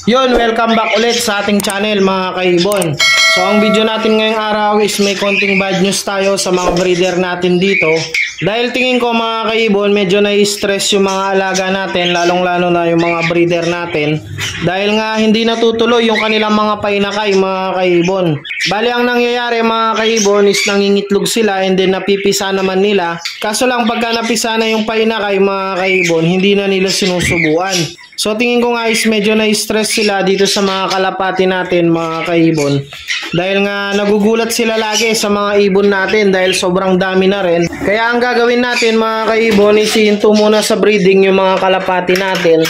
Yun, welcome back ulit sa ating channel mga kaibon. So ang video natin ngayong araw is may konting bad news tayo sa mga breeder natin dito. Dahil tingin ko mga kaibon, medyo na-stress yung mga alaga natin, lalong-lalo na yung mga breeder natin. Dahil nga hindi natutuloy yung kanilang mga painakay mga kaibon. Bali ang nangyayari mga kaibon is nangingitlog sila and then napipisa naman nila. Kaso lang pagka napisa na yung painakay mga kaibon, hindi na nila sinusubuan. So tingin ko nga is medyo na-stress sila dito sa mga kalapati natin mga kaibon. Dahil nga nagugulat sila lagi sa mga ibon natin dahil sobrang dami na rin. Kaya ang gagawin natin mga kaibon is hinto muna sa breeding yung mga kalapati natin.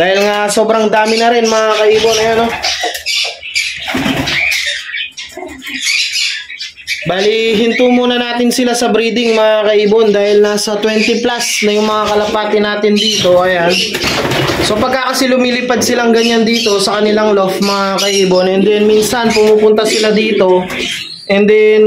Dahil nga sobrang dami na rin mga kaibon. Ayan o. Bali, hinto muna natin sila sa breeding mga kaibon dahil nasa 20 plus na yung mga kalapati natin dito. Ayan. So pagka kasi lumilipad silang ganyan dito sa kanilang loft mga kaibon, and then minsan pumupunta sila dito and then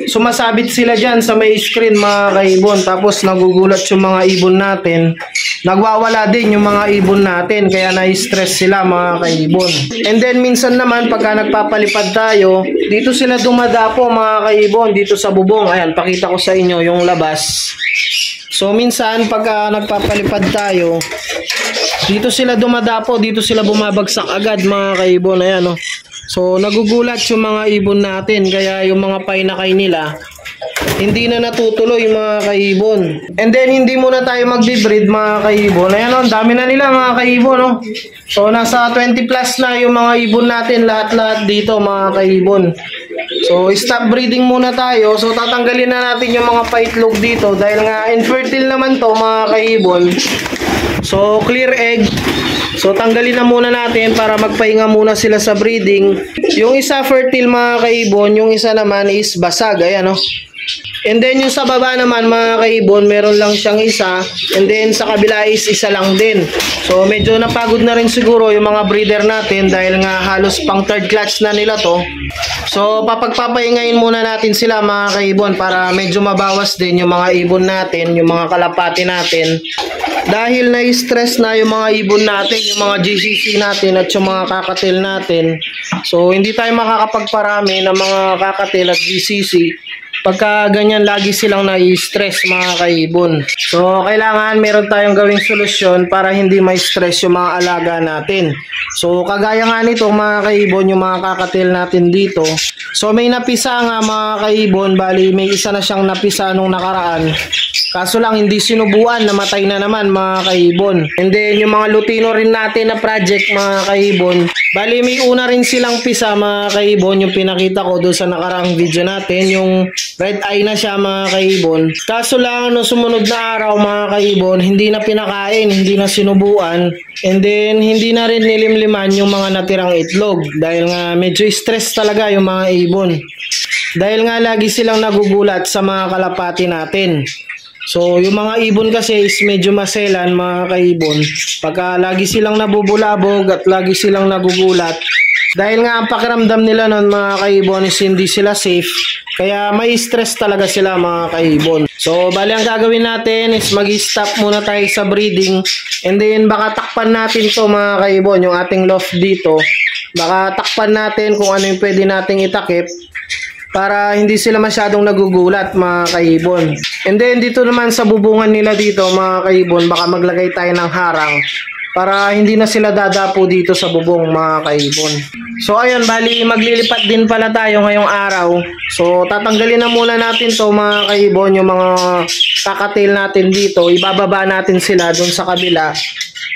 sumasabit sila dyan sa may screen mga kaibon, tapos nagugulat yung mga ibon natin, nagwawala din yung mga ibon natin kaya na-stress sila mga kaibon. And then minsan naman pagka nagpapalipad tayo, dito sila dumadapo mga kaibon, dito sa bubong. Ayan, pakita ko sa inyo yung labas. So minsan pagka nagpapalipad tayo, dito sila dumadapo, dito sila bumabagsak agad mga kaibon. Ayan o. So nagugulat yung mga ibon natin, kaya yung mga painakay nila hindi na natutuloy mga kaibon. And then hindi muna tayo magbe-breed mga kaibon. Ayan o, dami na nila mga kaibon o. So nasa 20 plus na yung mga ibon natin, lahat-lahat dito mga kaibon. So stop breeding muna tayo. So tatanggalin na natin yung mga paitlog dito dahil nga infertile naman to mga kaibon. So clear egg. So tanggalin na muna natin para magpahinga muna sila sa breeding. Yung isa fertile mga kaibon, yung isa naman is basag. Ayan o. And then yung sa baba naman mga kaibon, meron lang siyang isa. And then sa kabila is isa lang din. So medyo napagod na rin siguro yung mga breeder natin dahil nga halos pang third clutch na nila to. So papagpapahingayin muna natin sila mga kaibon para medyo mabawas din yung mga ibon natin, yung mga kalapati natin. Dahil na-stress na yung mga ibon natin, yung mga GCC natin at yung mga kakatil natin. So hindi tayo makakapagparami ng mga kakatil at GCC pagka ganyan lagi silang na-stress mga kaibon. So kailangan meron tayong gawing solusyon para hindi ma-stress yung mga alaga natin. So kagaya nga nito mga kaibon, yung mga kakatil natin dito. So may napisa nga mga kaibon, bali may isa na siyang napisa nung nakaraan. Kaso lang hindi sinubuan, namatay na naman mga kaibon. And then yung mga lutino rin natin na project mga kaibon, bali may una rin silang pisa mga kaibon, yung pinakita ko doon sa nakaraang video natin, yung red eye na siya mga kaibon. Kaso lang no sumunod na araw mga kaibon, hindi na pinakain, hindi na sinubuan, and then hindi na rin nilimliman yung mga natirang itlog dahil nga medyo stress talaga yung mga ibon. Dahil nga lagi silang nagugulat sa mga kalapati natin. So yung mga ibon kasi is medyo maselan mga kaibon pagka lagi silang nabubulabog at lagi silang nagugulat. Dahil nga ang pakiramdam nila nun mga kaibon is hindi sila safe, kaya may stress talaga sila mga kaibon. So bali ang gagawin natin is mag-stop muna tayo sa breeding, and then baka takpan natin to mga kaibon, yung ating loft dito. Baka takpan natin kung ano yung pwede nating itakip para hindi sila masyadong nagugulat mga kaibon. And then dito naman sa bubungan nila dito mga kaibon, baka maglagay tayo ng harang para hindi na sila dadapo dito sa bubong mga kaibon. So ayun, bali maglilipat din pala tayo ngayong araw. So tatanggalin na muna natin to mga kaibon, yung mga kakatil natin dito. Ibababa natin sila dun sa kabila.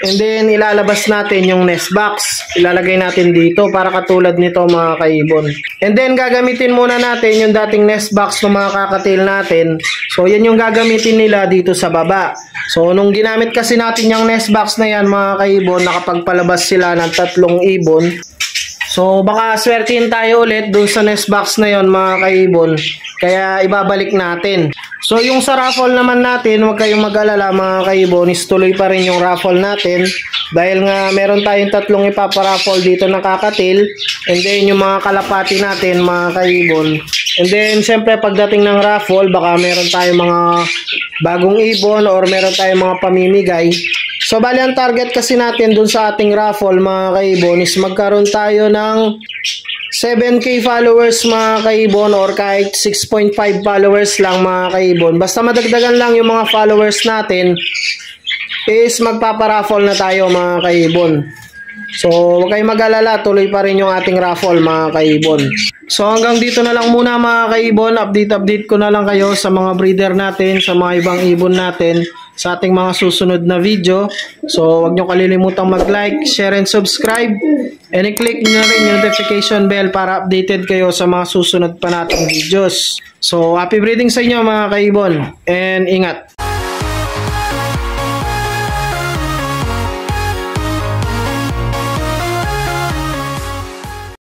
And then ilalabas natin yung nest box, ilalagay natin dito para katulad nito mga kaibon. And then gagamitin muna natin yung dating nest box ng mga kakatil natin. So yan yung gagamitin nila dito sa baba. So nung ginamit kasi natin yung nest box na yan mga kaibon, nakapagpalabas sila ng 3 ibon. So baka swertihin tayo ulit dun sa nest box na yon mga kaibon, kaya ibabalik natin. So yung sa raffle naman natin, huwag kayong mag-alala mga kaibon, tuloy pa rin yung raffle natin. Dahil nga meron tayong 3 ipaparaffle dito na kakatil, and then yung mga kalapati natin mga kaibon. And then syempre pagdating ng raffle, baka meron tayong mga bagong ibon or meron tayong mga pamimigay. So bali ang target kasi natin dun sa ating raffle mga kaibon is magkaroon tayo ng 7K followers mga kaibon or kahit 6.5 followers lang mga kaibon. Basta madagdagan lang yung mga followers natin is magpaparaffle na tayo mga kaibon. So huwag kayong mag-alala, tuloy pa rin yung ating raffle mga kaibon. So hanggang dito na lang muna mga kaibon, update ko na lang kayo sa mga breeder natin, sa mga ibang ibon natin sa ating mga susunod na video. So huwag nyo kalilimutang mag-like, share and subscribe, and i-click nyo na rin yung notification bell para updated kayo sa mga susunod pa nating videos. So happy breeding sa inyo mga kaibon, and ingat!